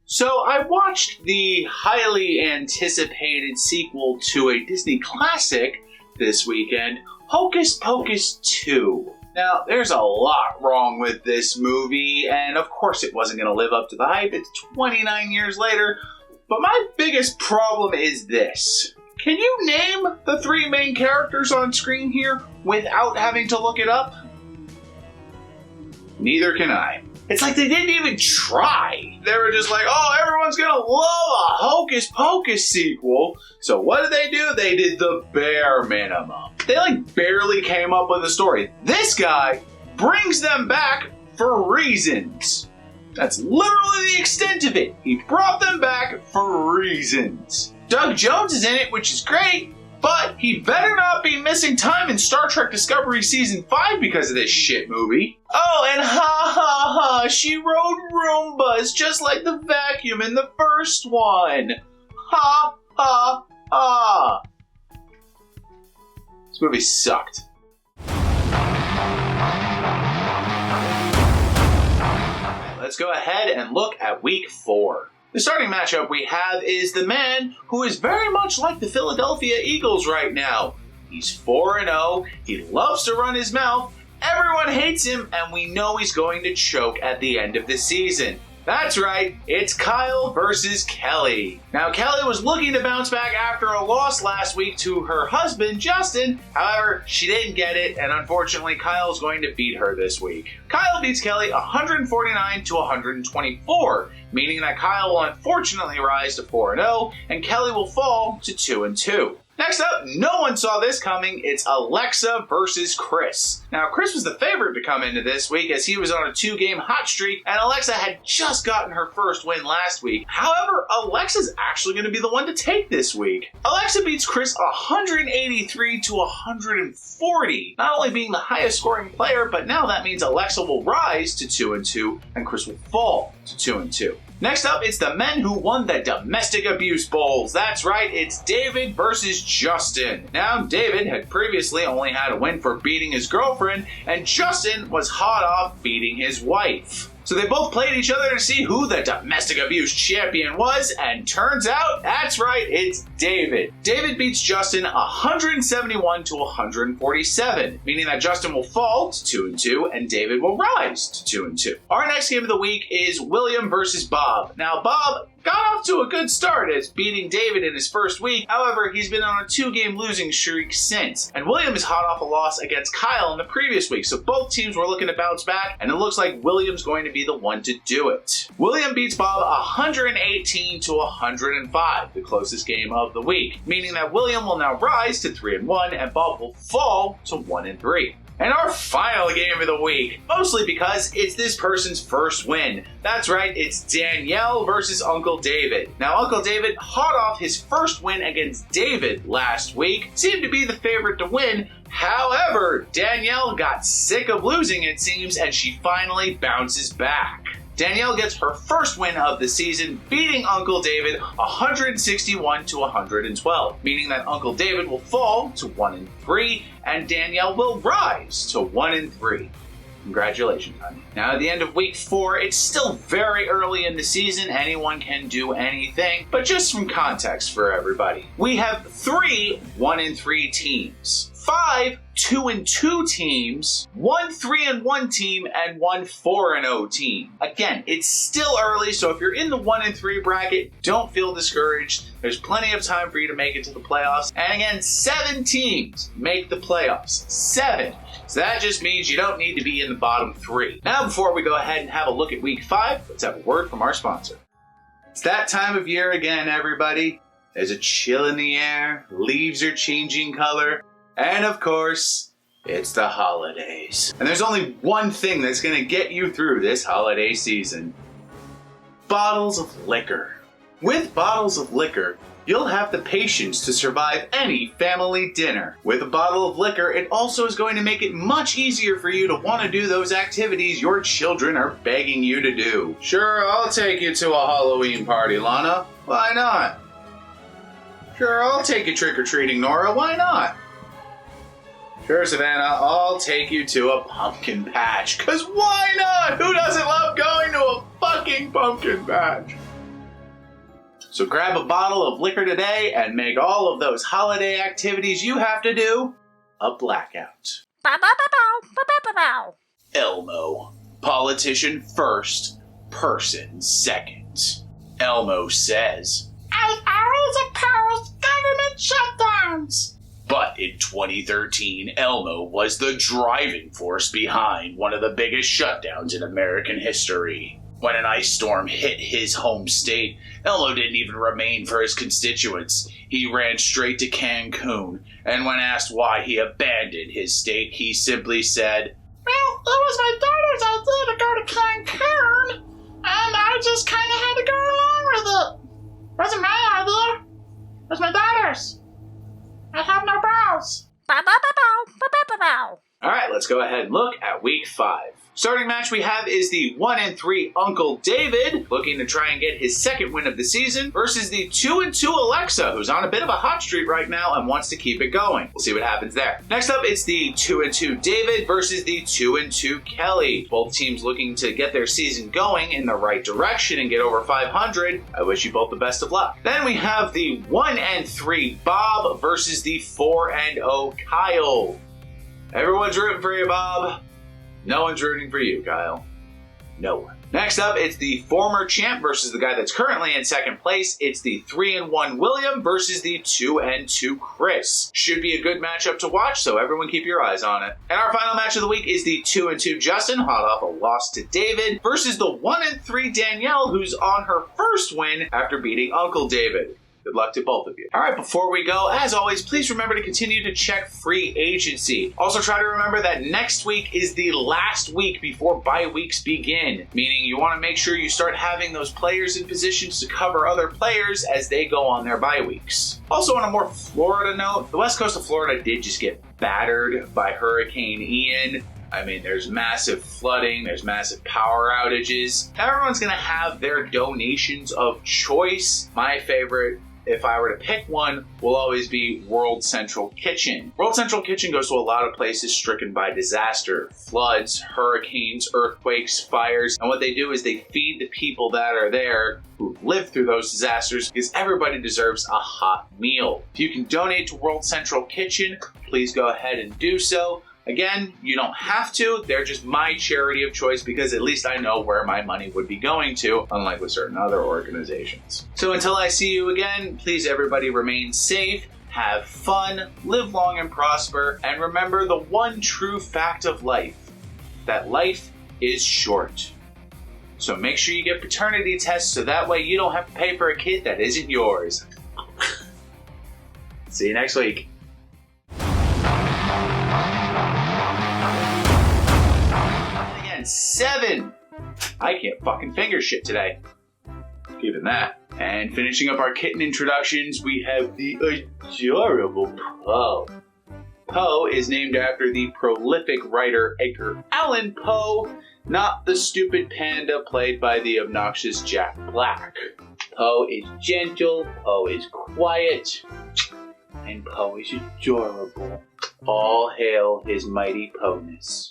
So I watched the highly anticipated sequel to a Disney classic this weekend, Hocus Pocus 2. Now, there's a lot wrong with this movie, and of course it wasn't going to live up to the hype. It's 29 years later, but my biggest problem is this. Can you name the three main characters on screen here without having to look it up? Neither can I. It's like they didn't even try. They were just like, oh, everyone's gonna love a Hocus Pocus sequel. So what did they do? They did the bare minimum. They barely came up with a story. This guy brings them back for reasons. That's literally the extent of it. He brought them back for reasons. Doug Jones is in it, which is great, but he better not be missing time in Star Trek Discovery Season 5 because of this shit movie. Oh, and she rode Roombas just like the vacuum in the first one. This movie sucked. Let's go ahead and look at Week 4. The starting matchup we have is the man who is very much like the Philadelphia Eagles right now. He's 4-0, he loves to run his mouth, everyone hates him, and we know he's going to choke at the end of the season. That's right, it's Kyle versus Kelly. Now, Kelly was looking to bounce back after a loss last week to her husband, Justin. However, she didn't get it, and unfortunately, Kyle's going to beat her this week. Kyle beats Kelly 149 to 124, meaning that Kyle will unfortunately rise to 4-0, and Kelly will fall to 2-2. Next up, no one saw this coming. It's Alexa versus Chris. Now, Chris was the favorite to come into this week as he was on a 2-game hot streak, and Alexa had just gotten her first win last week. However, Alexa's actually going to be the one to take this week. Alexa beats Chris 183 to 140, not only being the highest scoring player, but now that means Alexa will rise to 2-2, and Chris will fall to 2-2. Next up, it's the men who won the Domestic Abuse Bowls. That's right, it's David versus Justin. Now, David had previously only had a win for beating his girlfriend, and Justin was hot off beating his wife. So they both played each other to see who the domestic abuse champion was, and turns out, that's right, it's David. David beats Justin 171 to 147, meaning that Justin will fall to 2-2 and David will rise to 2-2. Our next game of the week is William versus Bob. Now, Bob got off to a good start as beating David in his first week. However, he's been on a 2-game losing streak since. And William is hot off a loss against Kyle in the previous week. So both teams were looking to bounce back, and it looks like William's going to be the one to do it. William beats Bob 118 to 105, the closest game of the week, meaning that William will now rise to 3-1 and Bob will fall to 1-3. And our final game of the week, mostly because it's this person's first win. That's right, it's Danielle versus Uncle David. Now, Uncle David, hot off his first win against David last week, seemed to be the favorite to win. However, Danielle got sick of losing, it seems, and she finally bounces back. Danielle gets her first win of the season, beating Uncle David 161 to 112, meaning that Uncle David will fall to 1-3 and Danielle will rise to 1-3. Congratulations, honey. Now, at the end of week 4, it's still very early in the season. Anyone can do anything, but just some context for everybody. We have 3 1-3 teams, 5 2-2 teams, 1 3-1 team, and 1 4-0 team. Again, it's still early, so if you're in the 1-3 bracket, don't feel discouraged. There's plenty of time for you to make it to the playoffs. And again, 7 teams make the playoffs. 7. So that just means you don't need to be in the bottom 3. Now, before we go ahead and have a look at week 5, let's have a word from our sponsor. It's that time of year again, everybody. There's a chill in the air, leaves are changing color, and of course, it's the holidays. And there's only one thing that's going to get you through this holiday season. Bottles of liquor. With bottles of liquor, you'll have the patience to survive any family dinner. With a bottle of liquor, it also is going to make it much easier for you to want to do those activities your children are begging you to do. Sure, I'll take you to a Halloween party, Lana. Why not? Sure, I'll take you trick-or-treating, Nora. Why not? Sure, Savannah, I'll take you to a pumpkin patch. 'Cause why not? Who doesn't love going to a fucking pumpkin patch? So grab a bottle of liquor today and make all of those holiday activities you have to do a blackout. Elmo. Politician first, person second. Elmo says, I always oppose government shutdowns. But in 2013, Elmo was the driving force behind one of the biggest shutdowns in American history. When an ice storm hit his home state, Elmo didn't even remain for his constituents. He ran straight to Cancun, and when asked why he abandoned his state, he simply said, Well, it was my daughter's idea to go to Cancun, and I just kind of had to go along with it. Wasn't my idea. It was my daughter's. I have no balls. Alright, let's go ahead and look at week 5. Starting match we have is the 1-3 Uncle David, looking to try and get his second win of the season, versus the 2-2 Alexa, who's on a bit of a hot streak right now and wants to keep it going. We'll see what happens there. Next up, it's the 2-2 David versus the 2-2 Kelly. Both teams looking to get their season going in the right direction and get over 500. I wish you both the best of luck. Then we have the 1-3 Bob versus the 4-0 Kyle. Everyone's rooting for you, Bob. No one's rooting for you, Kyle. No one. Next up, it's the former champ versus the guy that's currently in second place. It's the 3-1 William versus the 2-2 Chris. Should be a good matchup to watch, so everyone keep your eyes on it. And our final match of the week is the 2-2 Justin, hot off a loss to David, versus the 1-3 Danielle, who's on her first win after beating Uncle David. Good luck to both of you. All right, before we go, as always, please remember to continue to check free agency. Also, try to remember that next week is the last week before bye weeks begin, meaning you want to make sure you start having those players in positions to cover other players as they go on their bye weeks. Also, on a more Florida note, the west coast of Florida did just get battered by Hurricane Ian. I mean, there's massive flooding, there's massive power outages. Everyone's going to have their donations of choice. My favorite, if I were to pick one, will always be World Central Kitchen. World Central Kitchen goes to a lot of places stricken by disaster, floods, hurricanes, earthquakes, fires, and what they do is they feed the people that are there who lived through those disasters, because everybody deserves a hot meal. If you can donate to World Central Kitchen, please go ahead and do so. Again, you don't have to. They're just my charity of choice because at least I know where my money would be going to, unlike with certain other organizations. So until I see you again, please everybody remain safe, have fun, live long and prosper, and remember the one true fact of life, that life is short. So make sure you get paternity tests so that way you don't have to pay for a kid that isn't yours. See you next week. 7. I can't fucking finger shit today. Given that. And finishing up our kitten introductions, we have the adorable Poe. Poe is named after the prolific writer Edgar Allan Poe, not the stupid panda played by the obnoxious Jack Black. Poe is gentle, Poe is quiet, and Poe is adorable. All hail his mighty Poe-ness.